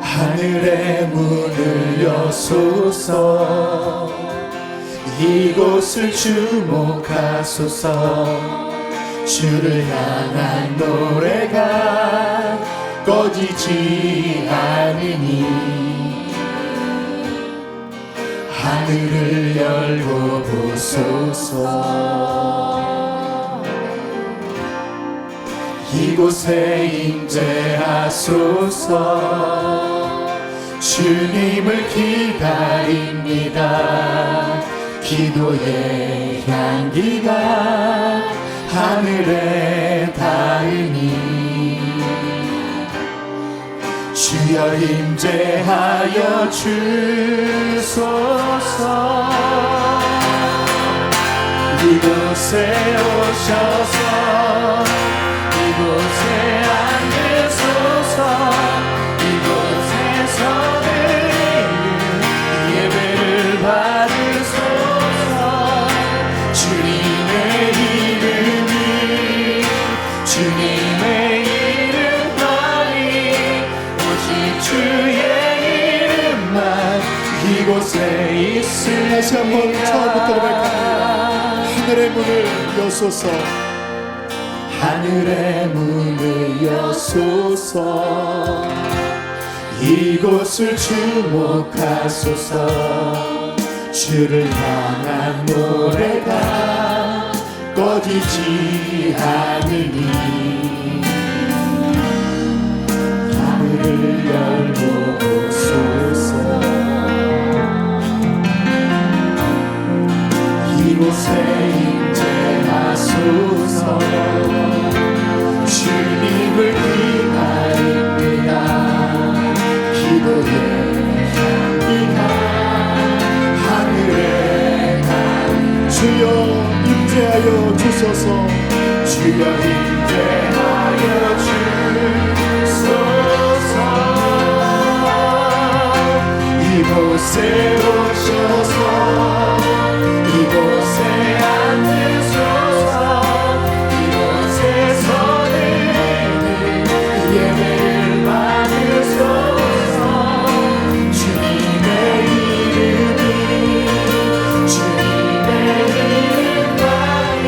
C: 하늘의 문을 여소서, 이곳을 주목하소서. 주를 향한 노래가 꺼지지 않으니, 하늘을 열고 보소서. 이곳에 임재하소서. 주님을 기다립니다. 기도의 향기가 하늘에 닿으니, 주여 임재하여 주소서. 이곳에 오셔서 이곳에 앉으소서. 이곳에서 예배를 받으소서. 주님의 이름이, 주님의 이름만이, 오직 주의 이름만 이곳에 있으니까.
A: 다시 한번 처음부터 고백합니다. 하늘의 문을 여소서.
C: 하늘의 문을 여소서. 이곳을 주목하소서. 주를 향한 노래가 꺼지지 않으니, 하늘을 열고 보소서. 이곳에 임재하소서. 주님을 기다립니다. 기도의 향기가 하늘에 닿은,
A: 주여 임재하여 주소서.
C: 주여 임재하여 주소서. 이곳에 오셔서 이곳에 앉으소서. 이곳에서 예배를 받으소서. 주님의 이름이, 주님의 이름만이,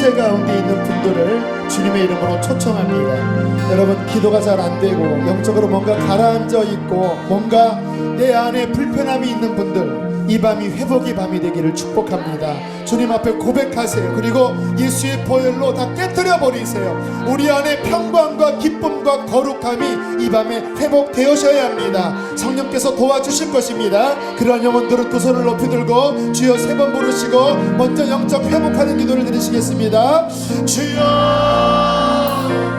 A: 침체 가운데 있는 분들을 주님의 이름으로 초청합니다. 여러분, 기도가 잘 안 되고 영적으로 뭔가 가라앉아 있고 뭔가 내 안에 불편함이 있는 분들, 이 밤이 회복의 밤이 되기를 축복합니다. 주님 앞에 고백하세요. 그리고 예수의 보혈로 다 깨뜨려 버리세요. 우리 안에 평강과 기쁨과 거룩함이 이 밤에 회복되어셔야 합니다. 성령께서 도와주실 것입니다. 그러한 영혼들은 두 손을 높이 들고 주여 3번 부르시고 먼저 영적 회복하는 기도를 드리시겠습니다. 주여